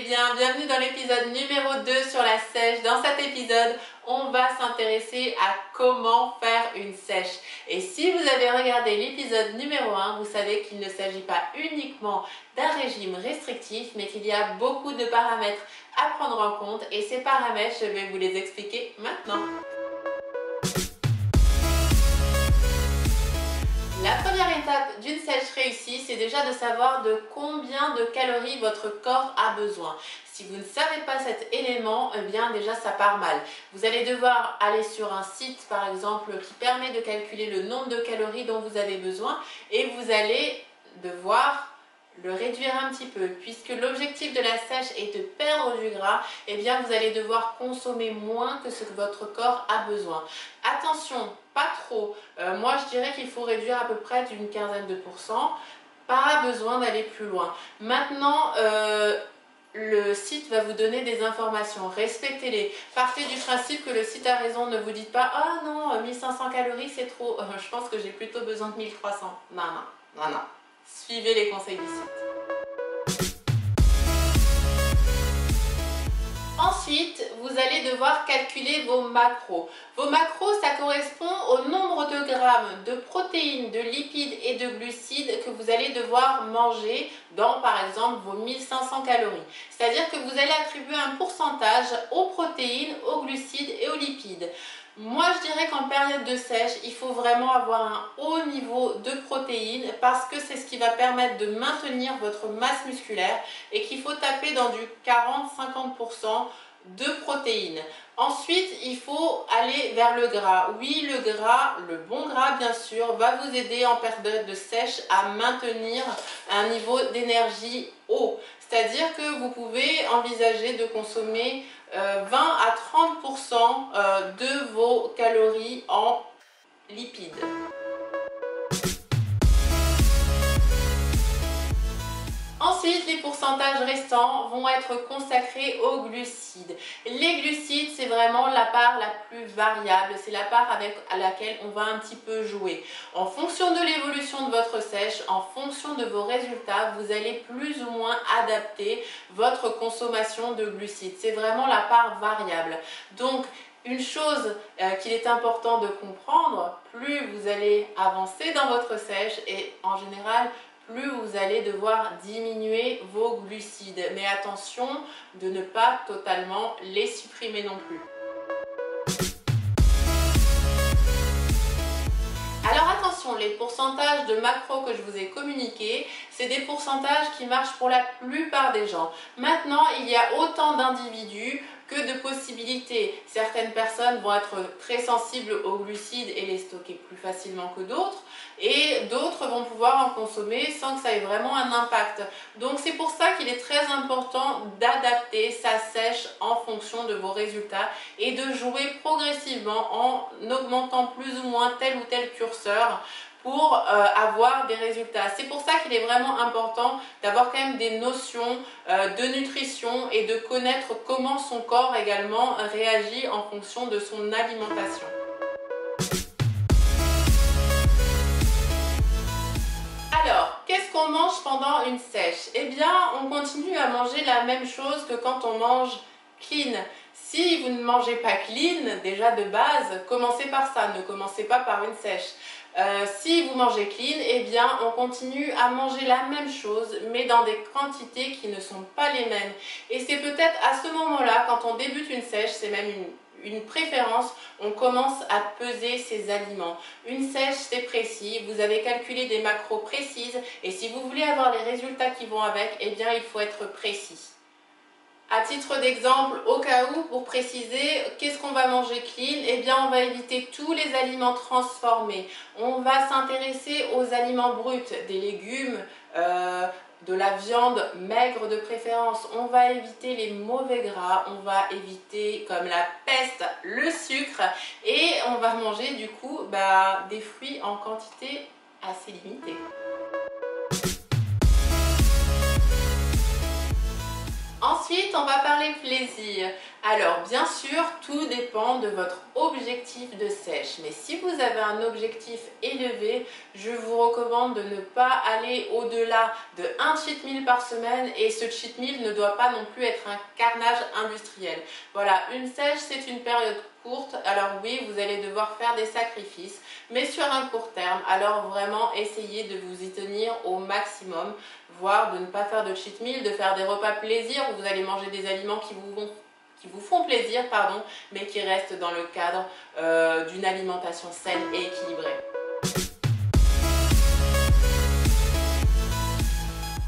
bien, bienvenue dans l'épisode numéro 2 sur la sèche. Dans cet épisode, on va s'intéresser à comment faire une sèche. Et si vous avez regardé l'épisode numéro 1, vous savez qu'il ne s'agit pas uniquement d'un régime restrictif, mais qu'il y a beaucoup de paramètres à prendre en compte. Et ces paramètres, je vais vous les expliquer maintenant. La première étape d'une sèche réussie, c'est déjà de savoir de combien de calories votre corps a besoin. Si vous ne savez pas cet élément, eh bien déjà ça part mal. Vous allez devoir aller sur un site par exemple qui permet de calculer le nombre de calories dont vous avez besoin et vous allez devoir le réduire un petit peu, puisque l'objectif de la sèche est de perdre du gras, eh bien vous allez devoir consommer moins que ce que votre corps a besoin. Attention, pas trop. Moi je dirais qu'il faut réduire à peu près d'une quinzaine de pourcents. Pas besoin d'aller plus loin. Maintenant, le site va vous donner des informations, respectez-les. Partez du principe que le site a raison, ne vous dites pas « Ah non, 1500 calories c'est trop, je pense que j'ai plutôt besoin de 1300 ». Non, non, non, non. Suivez les conseils du site. Ensuite, vous allez devoir calculer vos macros. Vos macros, ça correspond au nombre de grammes de protéines, de lipides et de glucides que vous allez devoir manger dans, par exemple, vos 1500 calories. C'est-à-dire que vous allez attribuer un pourcentage aux protéines, aux glucides et aux lipides. Moi, je dirais qu'en période de sèche, il faut vraiment avoir un haut niveau de protéines parce que c'est ce qui va permettre de maintenir votre masse musculaire et qu'il faut taper dans du 40-50% de protéines. Ensuite, il faut aller vers le gras. Oui, le gras, le bon gras bien sûr, va vous aider en période de sèche à maintenir un niveau d'énergie haut. C'est-à-dire que vous pouvez envisager de consommer 20 à 30% de vos calories en lipides. Ensuite, les pourcentages restants vont être consacrés aux glucides. Les glucides, c'est vraiment la part la plus variable, c'est la part à laquelle on va un petit peu jouer. En fonction de l'évolution de votre sèche, en fonction de vos résultats, vous allez plus ou moins adapter votre consommation de glucides. C'est vraiment la part variable. Donc, une chose qu'il est important de comprendre, plus vous allez avancer dans votre sèche et en général, plus vous allez devoir diminuer vos glucides. Mais attention de ne pas totalement les supprimer non plus. Alors attention, les pourcentages de macros que je vous ai communiqués, c'est des pourcentages qui marchent pour la plupart des gens. Maintenant, il y a autant d'individus que de possibilités. Certaines personnes vont être très sensibles aux glucides et les stocker plus facilement que d'autres. Et d'autres vont pouvoir en consommer sans que ça ait vraiment un impact. Donc c'est pour ça qu'il est très important d'adapter sa sèche en fonction de vos résultats et de jouer progressivement en augmentant plus ou moins tel ou tel curseur pour avoir des résultats. C'est pour ça qu'il est vraiment important d'avoir quand même des notions de nutrition et de connaître comment son corps également réagit en fonction de son alimentation. Alors, qu'est-ce qu'on mange pendant une sèche? Eh bien, on continue à manger la même chose que quand on mange clean. Si vous ne mangez pas clean, déjà de base, commencez par ça, ne commencez pas par une sèche. Si vous mangez clean, eh bien on continue à manger la même chose mais dans des quantités qui ne sont pas les mêmes. Et c'est peut-être à ce moment-là, quand on débute une sèche, c'est même une préférence, on commence à peser ses aliments. Une sèche, c'est précis, vous avez calculé des macros précises et si vous voulez avoir les résultats qui vont avec, eh bien il faut être précis. À titre d'exemple, au cas où, pour préciser, qu'est-ce qu'on va manger clean? Eh bien, on va éviter tous les aliments transformés. On va s'intéresser aux aliments bruts, des légumes, de la viande maigre de préférence. On va éviter les mauvais gras, on va éviter comme la peste le sucre et on va manger du coup des fruits en quantité assez limitée. Ensuite, on va parler plaisir. Alors, bien sûr, tout dépend de votre objectif de sèche. Mais si vous avez un objectif élevé, je vous recommande de ne pas aller au-delà de un cheat meal par semaine. Et ce cheat meal ne doit pas non plus être un carnage industriel. Voilà, une sèche, c'est une période courte. Alors oui, vous allez devoir faire des sacrifices, mais sur un court terme. Alors vraiment, essayez de vous y tenir au maximum, voire de ne pas faire de cheat meal, de faire des repas plaisir où vous allez manger des aliments qui vous font plaisir, pardon, mais qui restent dans le cadre d'une alimentation saine et équilibrée.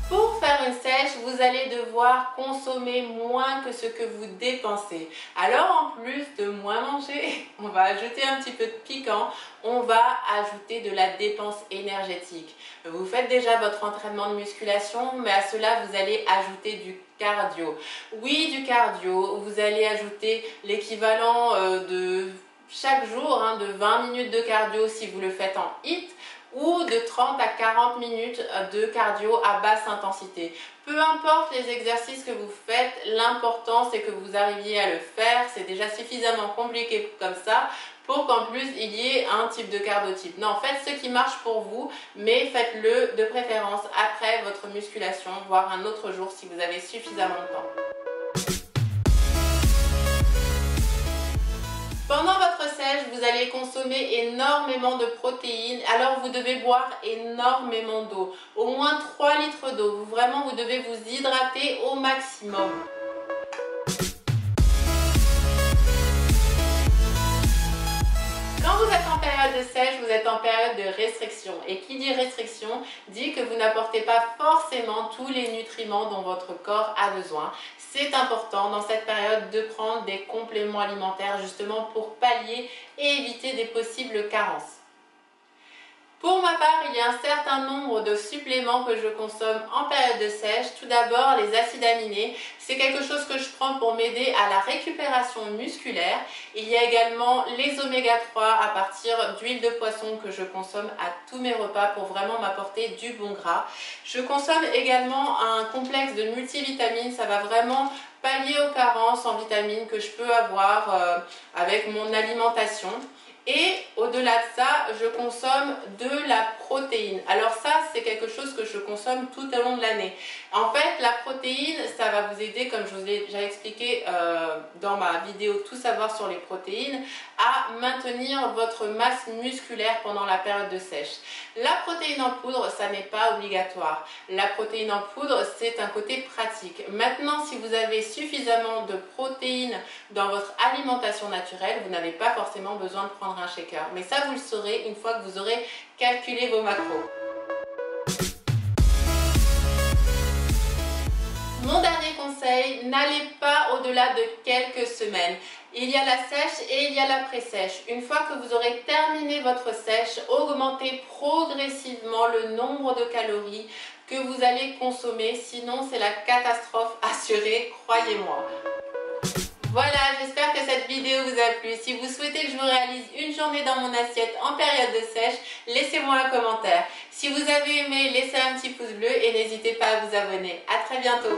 Pour faire une sèche, vous allez devoir consommer moins que ce que vous dépensez. Alors en plus de moins manger, on va ajouter un petit peu de piquant, on va ajouter de la dépense énergétique. Vous faites déjà votre entraînement de musculation, mais à cela vous allez ajouter du cardio. Oui, du cardio, vous allez ajouter l'équivalent de chaque jour, de 20 minutes de cardio si vous le faites en HIIT, ou de 30 à 40 minutes de cardio à basse intensité. Peu importe les exercices que vous faites, l'important c'est que vous arriviez à le faire. C'est déjà suffisamment compliqué comme ça pour qu'en plus il y ait un type de cardio-type. Non, faites ce qui marche pour vous, mais faites-le de préférence après votre musculation, voire un autre jour si vous avez suffisamment de temps. Pendant votre sèche, vous allez consommer énormément de protéines, alors vous devez boire énormément d'eau, au moins 3 litres d'eau. Vraiment, vous devez vous hydrater au maximum. Quand vous êtes en période de sèche, vous êtes en période de restriction. Et qui dit restriction dit que vous n'apportez pas forcément tous les nutriments dont votre corps a besoin. C'est important dans cette période de prendre des compléments alimentaires justement pour pallier et éviter des possibles carences. Pour ma part, il y a un certain nombre de suppléments que je consomme en période de sèche. Tout d'abord, les acides aminés. C'est quelque chose que je prends pour m'aider à la récupération musculaire. Il y a également les oméga 3 à partir d'huile de poisson que je consomme à tous mes repas pour vraiment m'apporter du bon gras. Je consomme également un complexe de multivitamines. Ça va vraiment pallier aux carences en vitamines que je peux avoir avec mon alimentation. Et au-delà de ça, je consomme de la protéine. Alors ça, c'est quelque chose que je consomme tout au long de l'année. En fait, la protéine, ça va vous aider, comme je vous l'ai déjà expliqué dans ma vidéo Tout savoir sur les protéines, à maintenir votre masse musculaire pendant la période de sèche. La protéine en poudre, ça n'est pas obligatoire. La protéine en poudre, c'est un côté pratique. Maintenant, si vous avez suffisamment de protéines dans votre alimentation naturelle, vous n'avez pas forcément besoin de prendre un shaker. Mais ça, vous le saurez une fois que vous aurez calculé vos macros. Mon dernier conseil, n'allez pas au-delà de quelques semaines. Il y a la sèche et il y a la pré-sèche. Une fois que vous aurez terminé votre sèche, augmentez progressivement le nombre de calories que vous allez consommer. Sinon, c'est la catastrophe assurée, croyez-moi. Voilà, j'espère que cette vidéo vous a plu. Si vous souhaitez que je vous réalise une journée dans mon assiette en période de sèche, laissez-moi un commentaire. Si vous avez aimé, laissez un petit pouce bleu et n'hésitez pas à vous abonner. À très bientôt.